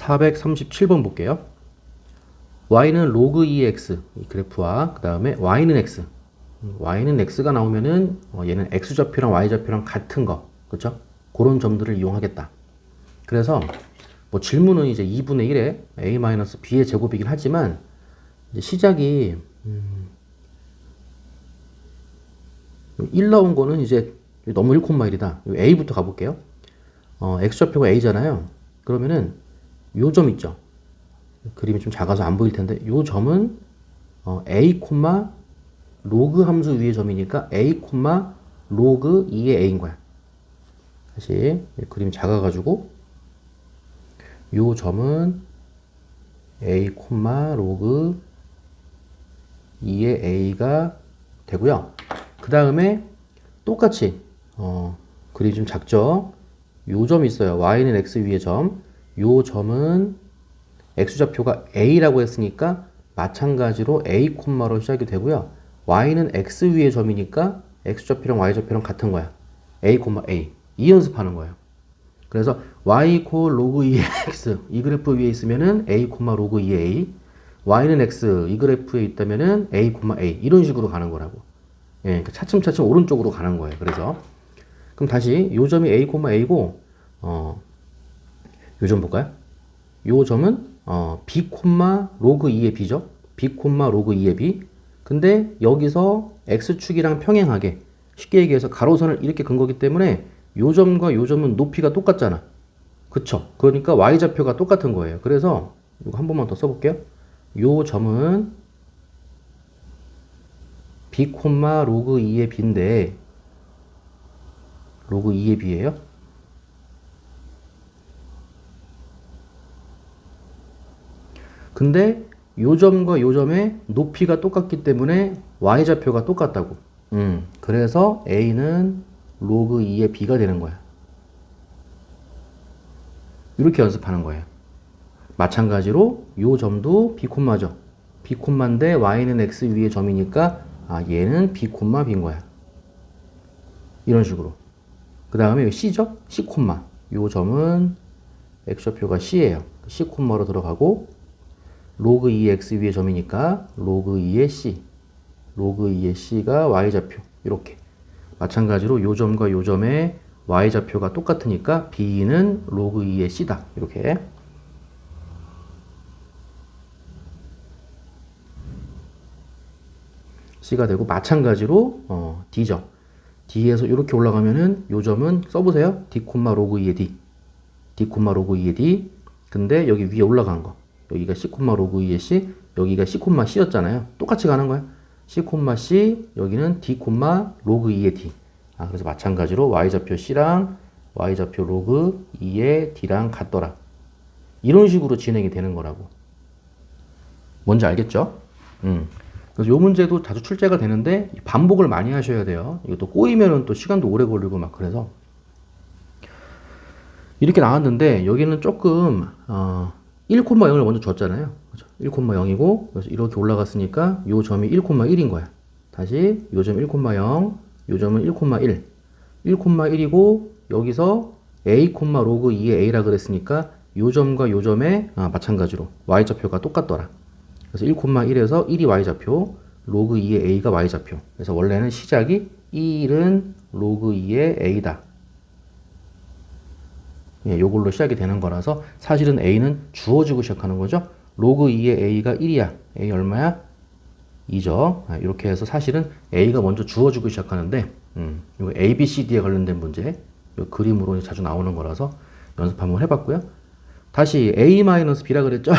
437번 볼게요. y는 로그 2x 이 그래프와 그 다음에 y는 x y는 x가 나오면은 얘는 x좌표랑 y좌표랑 같은 거 그쵸? 그런 점들을 이용하겠다. 그래서 뭐 질문은 이제 2분의 1에 a-b의 제곱이긴 하지만 이제 시작이 1 나온 거는 이제 너무 1,1이다. a부터 가볼게요. x좌표가 a잖아요. 그러면은 요 점 있죠. 그림이 좀 작아서 안 보일 텐데 요 점은 a, 로그 함수 위의 점이니까 a, 로그 2의 a인 거야. 다시 그림이 작아가지고 요 점은 a, 로그 2의 a가 되고요. 그 다음에 똑같이 그림이 좀 작죠. 요 점 있어요. y는 x 위의 점. 요 점은 x좌표가 a라고 했으니까 마찬가지로 a, 로 시작이 되고요. y는 x 위의 점이니까 x좌표랑 y좌표랑 같은 거야. a, a. 이 연습하는 거예요. 그래서 y 로그 2의 x 이 그래프 위에 있으면은 a, 로그 2의 a. y는 x 이 그래프에 있다면은 a, a. 이런 식으로 가는 거라고. 예, 그러니까 차츰차츰 오른쪽으로 가는 거예요. 그래서 그럼 다시 요 점이 a, a고 요 점 볼까요? 요 점은 b, 로그 2의 b죠. b, 로그 2의 b. 근데 여기서 x축이랑 평행하게 쉽게 얘기해서 가로선을 이렇게 긋은 거기 때문에 요 점과 요 점은 높이가 똑같잖아. 그쵸? 그러니까 y좌표가 똑같은 거예요. 그래서 이거 한 번만 더 써볼게요. 요 점은 b, 로그 2의 b인데 로그 2의 b예요. 근데 요 점과 요 점의 높이가 똑같기 때문에 y좌표가 똑같다고. 그래서 a는 로그 2의 b가 되는 거야. 이렇게 연습하는 거예요. 마찬가지로 요 점도 b, 죠. b, 인데 y는 x 위의 점이니까 얘는 b, b인 거야. 이런 식으로. 그 다음에 c죠? c, 요 점은 x좌표가 c예요. c, 로 들어가고 로그 2의 x 위의 점이니까 로그 2의 c. 로그 2의 c가 y좌표. 이렇게. 마찬가지로 요 점과 요 점의 y좌표가 똑같으니까 b는 로그 2의 c다. 이렇게. c가 되고 마찬가지로 d죠. d에서 이렇게 올라가면은 요 점은 써보세요. d, 로그 2의 d. d, 로그 2의 d. 근데 여기 위에 올라간 거. 여기가 c, 로그 2의 c. 여기가 c, c였잖아요. 똑같이 가는 거야. c, c. 여기는 d, 로그 2의 d. 그래서 마찬가지로 y좌표 c랑 y좌표 로그 2의 d랑 같더라. 이런 식으로 진행이 되는 거라고. 뭔지 알겠죠? 그래서 요 문제도 자주 출제가 되는데 반복을 많이 하셔야 돼요. 이것도 꼬이면은 또 시간도 오래 걸리고 막 그래서 이렇게 나왔는데 여기는 조금 1,0을 먼저 줬잖아요. 그렇죠? 1,0이고 그래서 이렇게 올라갔으니까 요 점이 1,1인 거야. 다시 요 점 1,0, 요 점은 1,1. 1,1이고 여기서 a, 로그 2의 a라 그랬으니까 요 점과 요 점에 마찬가지로 y좌표가 똑같더라. 그래서 1,1에서 1이 y좌표, 로그 2의 a가 y좌표. 그래서 원래는 시작이 1은 로그 2의 a다. 예, 요걸로 시작이 되는 거라서 사실은 a는 주어지고 시작하는 거죠. 로그 2의 a가 1이야. a 얼마야? 2죠. 이렇게 해서 사실은 a가 먼저 주어지고 시작하는데 이거 a, b, c, d에 관련된 문제 이 그림으로 자주 나오는 거라서 연습 한번 해봤고요. 다시 a-b라 그랬죠?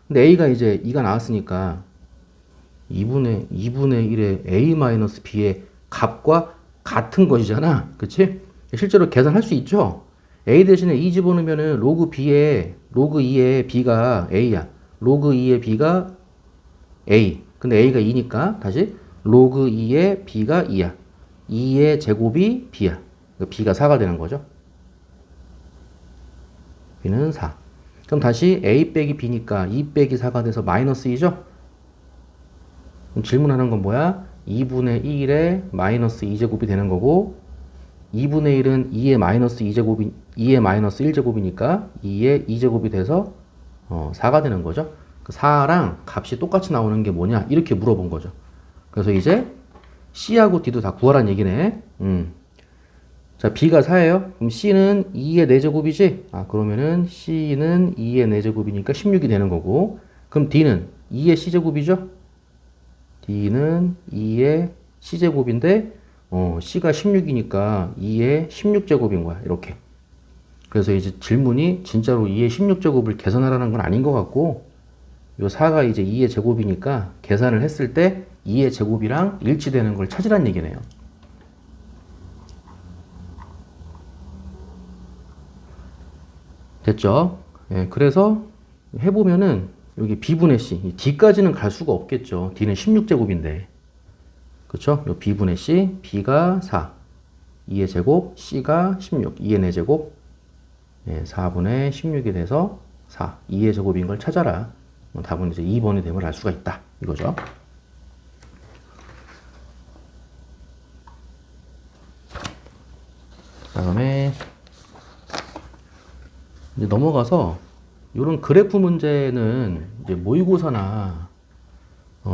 근데 a가 이제 2가 나왔으니까 2분의 1의 a-b의 값과 같은 것이잖아. 그치? 실제로 계산할 수 있죠? a 대신에 2 집어넣으면은 로그 2의 b가 a야. 로그 2의 b가 a. 근데 a가 2니까 다시 로그 2의 b가 2야. 2의 제곱이 b야. b가 4가 되는 거죠. b는 4. 그럼 다시 a 빼기 b니까 2 빼기 4가 돼서 마이너스 2죠? 그럼 질문하는 건 뭐야? 2분의 1의 마이너스 2제곱이 되는 거고 2분의 1은 2의 마이너스 2제곱이 2의 마이너스 1제곱이니까 2의 2제곱이 돼서 4가 되는 거죠. 그 4랑 값이 똑같이 나오는 게 뭐냐? 이렇게 물어본 거죠. 그래서 이제 C하고 D도 다 구하란 얘기네. 자, B가 4예요. 그럼 C는 2의 4제곱이지? 그러면은 C는 2의 4제곱이니까 16이 되는 거고. 그럼 D는 2의 C제곱이죠? D는 2의 C제곱인데, C가 16이니까 2의 16제곱인 거야. 이렇게. 그래서 이제 질문이 진짜로 2의 16제곱을 계산하라는 건 아닌 것 같고, 요 4가 이제 2의 제곱이니까 계산을 했을 때 2의 제곱이랑 일치되는 걸 찾으란 얘기네요. 됐죠? 예, 그래서 해보면은 여기 B분의 C, D까지는 갈 수가 없겠죠. D는 16제곱인데. 그쵸? 요 B분의 C, B가 4, 2의 제곱, C가 16, 2의 4제곱, 예, 4분의 16이 돼서 4, 2의 제곱인 걸 찾아라. 답은 이제 2번이 됨을 알 수가 있다. 이거죠. 다음에 이제 넘어가서 이런 그래프 문제는 이제 모의고사나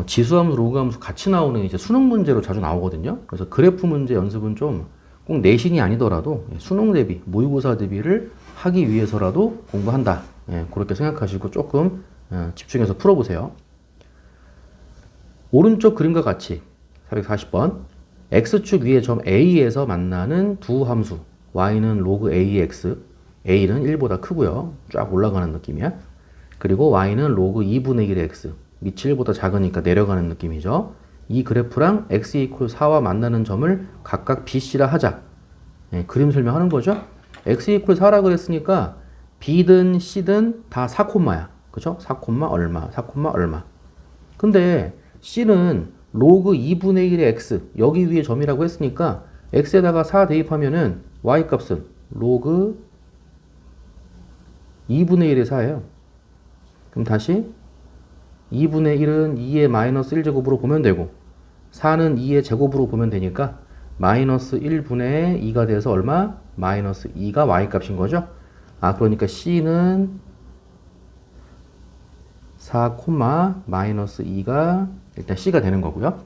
지수함수, 로그함수 같이 나오는 이제 수능 문제로 자주 나오거든요. 그래서 그래프 문제 연습은 좀 꼭 내신이 아니더라도 수능 대비, 모의고사 대비를 하기 위해서라도 공부한다. 예, 그렇게 생각하시고 조금 집중해서 풀어보세요. 오른쪽 그림과 같이 440번 x축 위의 점 A에서 만나는 두 함수 y는 로그 ax, a는 1보다 크고요. 쫙 올라가는 느낌이야. 그리고 y는 로그 2분의 1의 x, 밑이 1보다 작으니까 내려가는 느낌이죠. 이 그래프랑 x 이퀄 4와 만나는 점을 각각 BC라 하자. 네, 그림 설명하는 거죠. x 이퀄 4라 그랬으니까 B든 C든 다 4, 그죠? 4, 얼마, 4, 얼마. 근데 C는 로그 2분의 1의 x, 여기 위에 점이라고 했으니까 x에다가 4 대입하면은 y 값은 로그 2분의 1의 4예요. 그럼 다시 2분의 1은 2의 마이너스 1제곱으로 보면 되고 4는 2의 제곱으로 보면 되니까 마이너스 1분의 2가 돼서 얼마? 마이너스 2가 y 값인 거죠. 그러니까 C는 4, 마이너스 2가 일단 C가 되는 거고요.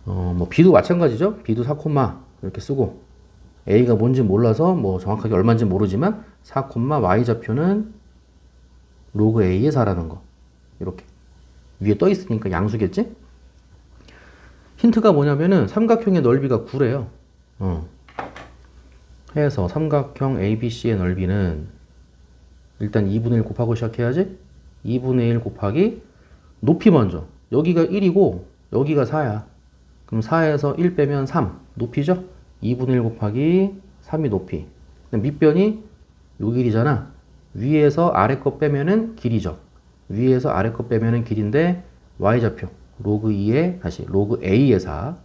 뭐 B도 마찬가지죠. B도 4, 이렇게 쓰고 A가 뭔지 몰라서 뭐 정확하게 얼마인지 모르지만 4, Y좌표는 로그 A의 4라는 거. 이렇게 위에 떠 있으니까 양수겠지? 힌트가 뭐냐면은 삼각형의 넓이가 9래요. 해서 삼각형 ABC의 넓이는 일단 2분의 1 곱하고 시작해야지. 2분의 1 곱하기 높이 먼저. 여기가 1이고 여기가 4야. 그럼 4에서 1 빼면 3. 높이죠? 2분의 1 곱하기 3이 높이. 밑변이 요 길이잖아. 위에서 아래 거 빼면은 길이죠. 위에서 아래 거 빼면은 길인데 y좌표 로그 2에 다시 로그 a의 4.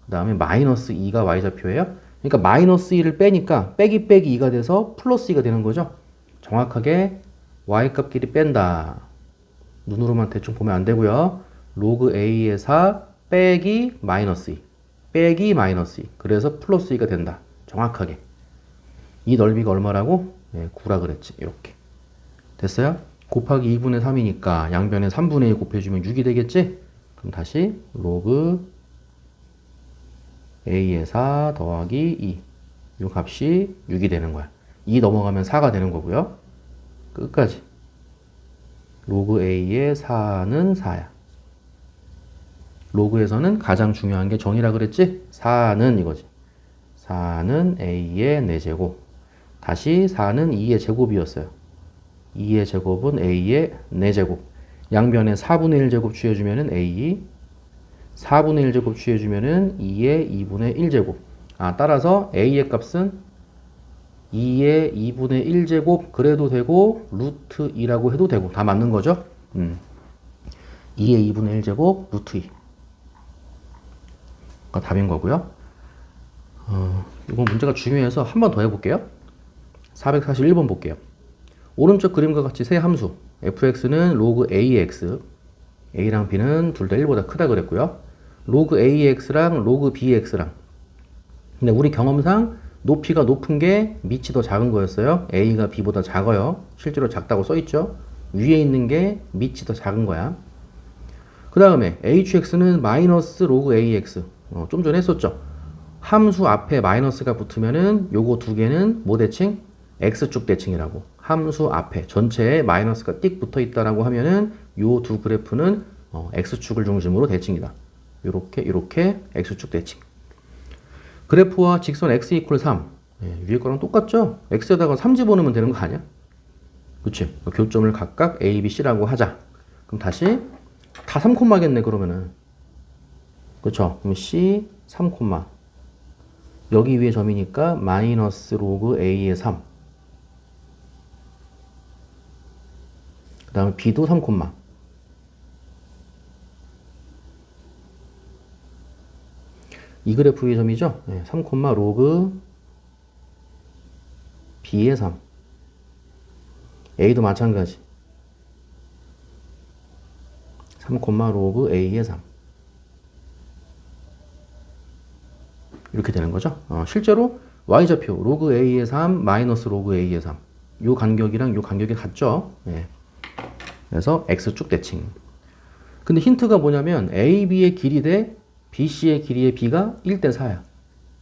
그 다음에 마이너스 2가 y좌표예요. 그러니까 마이너스 2를 빼니까 빼기 2가 돼서 플러스 2가 되는 거죠. 정확하게 y값끼리 뺀다. 눈으로만 대충 보면 안 되고요. 로그 a의 4 빼기 마이너스 2 빼기 마이너스 2 그래서 플러스 2가 된다. 정확하게. 이 넓이가 얼마라고? 네, 9라 그랬지. 이렇게. 됐어요? 곱하기 2분의 3이니까 양변에 3분의 1 곱해주면 6이 되겠지? 그럼 다시 로그 a의 4 더하기 2. 이 값이 6이 되는 거야. 2 넘어가면 4가 되는 거고요. 끝까지. 로그 a의 4는 4야. 로그에서는 가장 중요한 게 정의라 그랬지? 4는 이거지. 4는 a의 4제곱. 다시 4는 2의 제곱이었어요. 2의 제곱은 a의 4제곱. 양변에 4분의 1제곱 취해주면은 a, 4분의 1제곱 취해주면은 2의 2분의 1제곱. 따라서 a의 값은 2의 2분의 1제곱 그래도 되고 루트 2라고 해도 되고 다 맞는 거죠? 2의 2분의 1제곱 루트 2. 가 답인 거고요. 이건 문제가 중요해서 한 번 더 해볼게요. 441번 볼게요. 오른쪽 그림과 같이 세 함수 fx는 로그 ax, a랑 b는 둘 다 1보다 크다 그랬고요. 로그 ax랑 로그 bx랑 근데 우리 경험상 높이가 높은 게 밑이 더 작은 거였어요. a가 b보다 작아요. 실제로 작다고 써있죠. 위에 있는 게 밑이 더 작은 거야. 그 다음에 hx는 마이너스 로그 ax. 좀 전에 했었죠. 함수 앞에 마이너스가 붙으면은 요거 두 개는 뭐 대칭? x축 대칭이라고. 함수 앞에 전체에 마이너스가 띡 붙어 있다라고 하면은 요 두 그래프는 x축을 중심으로 대칭이다. 요렇게 x축 대칭. 그래프와 직선 x 이퀄 3. 위에 거랑 똑같죠? x에다가 3 집어넣으면 되는 거 아니야? 그치? 교점을 각각 a, b, c라고 하자. 그럼 다시 다 3콤마겠네 그러면은. 그쵸? 그럼 c 3콤마. 여기 위에 점이니까 마이너스 로그 a의 3. 그 다음에 b도 3콤마. 이 그래프 위의 점이죠? 3, 로그 b의 3. a도 마찬가지. 3, 로그 a의 3. 이렇게 되는 거죠. 실제로 y좌표 로그 a의 3 마이너스 로그 a의 3. 요 간격이랑 요 간격이 같죠. 그래서 x축 대칭. 근데 힌트가 뭐냐면 AB의 길이 대 BC의 길이의 B가 1대 4야.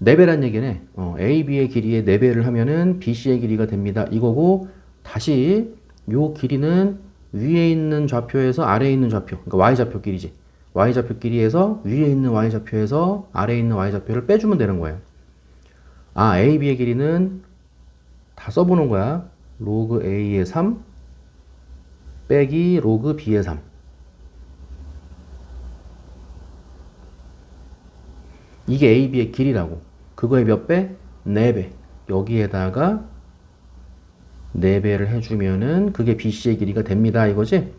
4배란 얘기네. AB의 길이의 4배를 하면은 BC의 길이가 됩니다. 이거고 다시 요 길이는 위에 있는 좌표에서 아래에 있는 좌표. 그러니까 Y좌표 길이지. Y좌표 길이에서 위에 있는 Y좌표에서 아래에 있는 Y좌표를 빼주면 되는 거예요. 아, AB의 길이는 다 써보는 거야. 로그 A의 3 빼기 로그 B의 3. 이게 AB의 길이라고. 그거의 몇 배? 4배. 여기에다가 4배를 해주면은 그게 BC의 길이가 됩니다. 이거지?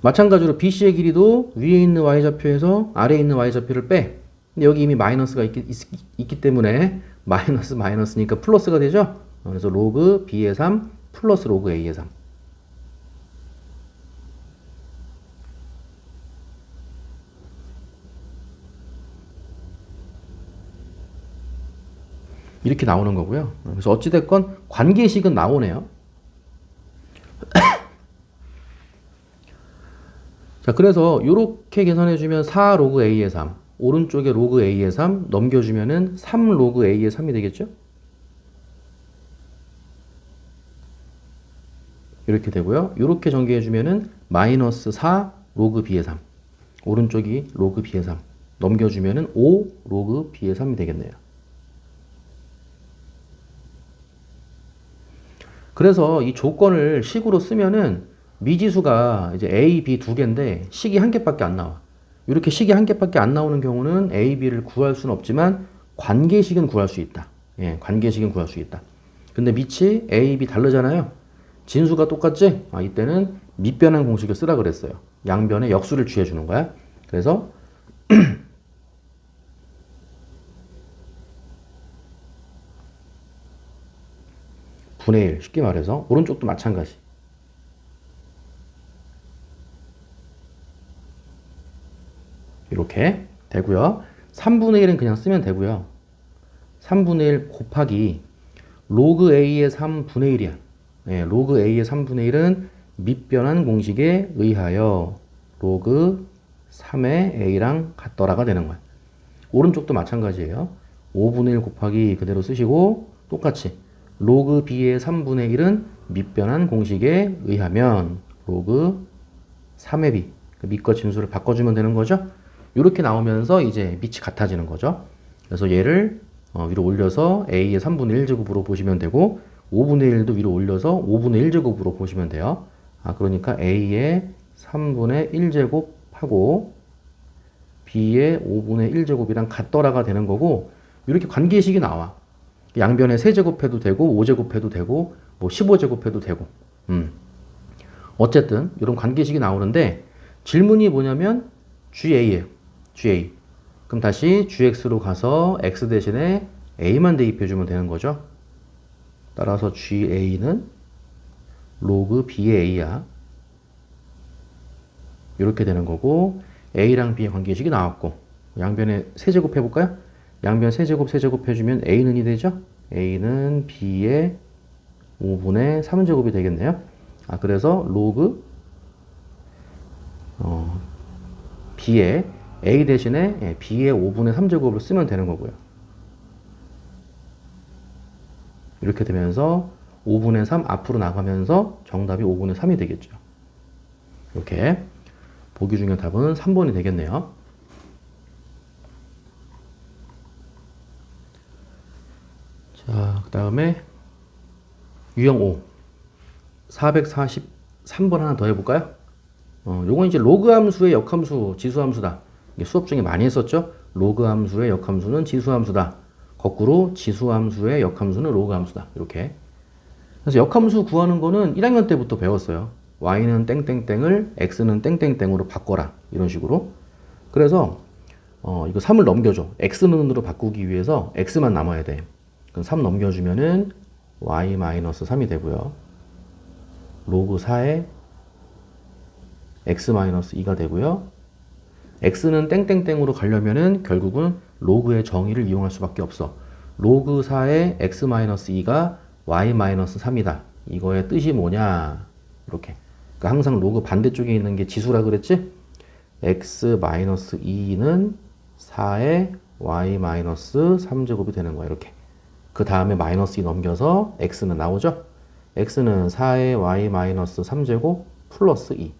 마찬가지로 BC의 길이도 위에 있는 Y좌표에서 아래에 있는 Y좌표를 빼. 근데 여기 이미 마이너스가 있기 때문에 마이너스니까 플러스가 되죠? 그래서 로그 B의 3 플러스 로그 A의 3. 이렇게 나오는 거고요. 그래서 어찌됐건 관계식은 나오네요. 자, 그래서 이렇게 계산해주면 4 로그 A의 3. 오른쪽에 로그 A의 3 넘겨주면은 3 로그 A의 3이 되겠죠? 이렇게 되고요. 이렇게 전개해주면은 마이너스 4 로그 B의 3. 오른쪽이 로그 B의 3. 넘겨주면은 5 로그 B의 3이 되겠네요. 그래서 이 조건을 식으로 쓰면은 미지수가 이제 A, B 두 개인데 식이 한 개밖에 안 나와. 이렇게 식이 한 개밖에 안 나오는 경우는 A, B를 구할 수는 없지만 관계식은 구할 수 있다. 관계식은 구할 수 있다. 근데 밑이 A, B 다르잖아요. 진수가 똑같지? 이때는 밑변환 공식을 쓰라 그랬어요. 양변의 역수를 취해 주는 거야. 그래서 분의 1, 쉽게 말해서 오른쪽도 마찬가지. 이렇게 되고요. 3분의 1은 그냥 쓰면 되고요. 3분의 1 곱하기 로그 A의 3분의 1이야. 로그 A의 3분의 1은 밑변환 공식에 의하여 로그 3의 A랑 같더라가 되는 거야. 오른쪽도 마찬가지예요. 5분의 1 곱하기 그대로 쓰시고 똑같이 로그 B의 3분의 1은 밑변환 공식에 의하면 로그 3의 B 밑과 진수를 바꿔주면 되는 거죠. 이렇게 나오면서 이제 밑이 같아지는 거죠. 그래서 얘를 위로 올려서 A의 3분의 1제곱으로 보시면 되고 5분의 1도 위로 올려서 5분의 1제곱으로 보시면 돼요. 그러니까 A의 3분의 1제곱하고 B의 5분의 1제곱이랑 같더라가 되는 거고 이렇게 관계식이 나와. 양변에 3제곱해도 되고 5제곱해도 되고 뭐 15제곱해도 되고 어쨌든 이런 관계식이 나오는데 질문이 뭐냐면 GA예요. GA. 그럼 다시 GX로 가서 X 대신에 A만 대입해주면 되는 거죠. 따라서 GA는 로그 B의 A야. 이렇게 되는 거고 A랑 B의 관계식이 나왔고 양변에 3제곱 해볼까요? 양변 3제곱 해주면 A는 이 되죠? A는 B의 5분의 3제곱이 되겠네요. 그래서 로그 b에 a 대신에 b의 5분의 3제곱을 쓰면 되는 거고요. 이렇게 되면서 5분의 3 앞으로 나가면서 정답이 5분의 3이 되겠죠. 이렇게 보기 중에 답은 3번이 되겠네요. 자, 그 다음에 유형 5 443번 하나 더 해볼까요? 요건 이제 로그 함수의 역함수, 지수함수다. 이게 수업 중에 많이 했었죠? 로그 함수의 역함수는 지수함수다. 거꾸로 지수함수의 역함수는 로그 함수다. 이렇게. 그래서 역함수 구하는 거는 1학년 때부터 배웠어요. y는 땡땡땡을 x는 땡땡땡으로 바꿔라. 이런 식으로. 그래서 이거 3을 넘겨줘. x는으로 바꾸기 위해서 x만 남아야 돼. 그럼 3 넘겨주면은 y-3이 되고요. 로그 4에 x-2가 되고요. x는 땡땡땡으로 가려면은 결국은 로그의 정의를 이용할 수밖에 없어. 로그 4에 x-2가 y-3이다. 이거의 뜻이 뭐냐? 이렇게. 그러니까 항상 로그 반대쪽에 있는 게 지수라 그랬지? x-2는 4에 y-3제곱이 되는 거야. 이렇게. 그 다음에 마이너스 2 넘겨서 x는 나오죠? x는 4에 y-3제곱 플러스 2.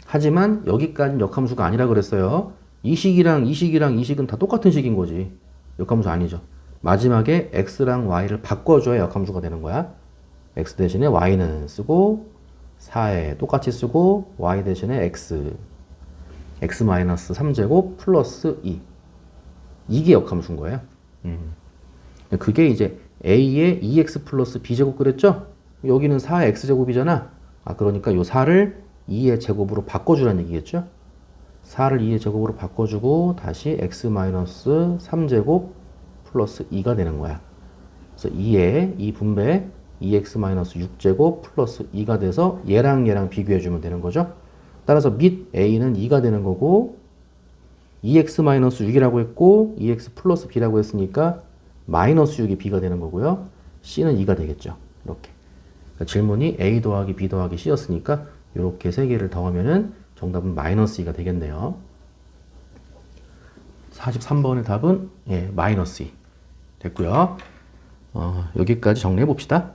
하지만 여기까지는 역함수가 아니라 그랬어요. 이 식이랑 이 식이랑 이 식은 다 똑같은 식인 거지. 역함수 아니죠. 마지막에 x랑 y를 바꿔줘야 역함수가 되는 거야. x 대신에 y는 쓰고 4에 똑같이 쓰고 y 대신에 x-3제곱 플러스 2. 이게 역함수인 거예요. 그게 이제 a의 2x 플러스 b제곱 그랬죠? 여기는 4의 x제곱이잖아. 그러니까 요 4를 2의 제곱으로 바꿔주라는 얘기겠죠? 4를 2의 제곱으로 바꿔주고 다시 x-3제곱 플러스 2가 되는 거야. 그래서 2의 2 분배 2x-6제곱 플러스 2가 돼서 얘랑 얘랑 비교해주면 되는 거죠. 따라서 밑 a는 2가 되는 거고 2x-6이라고 했고 2x 플러스 b라고 했으니까 마이너스 6이 b가 되는 거고요. c는 2가 되겠죠. 이렇게. 그러니까 질문이 a 더하기 b 더하기 c였으니까 이렇게 세 개를 더하면은 정답은 마이너스 2가 되겠네요. 43번의 답은 마이너스 2 됐고요. 여기까지 정리해 봅시다.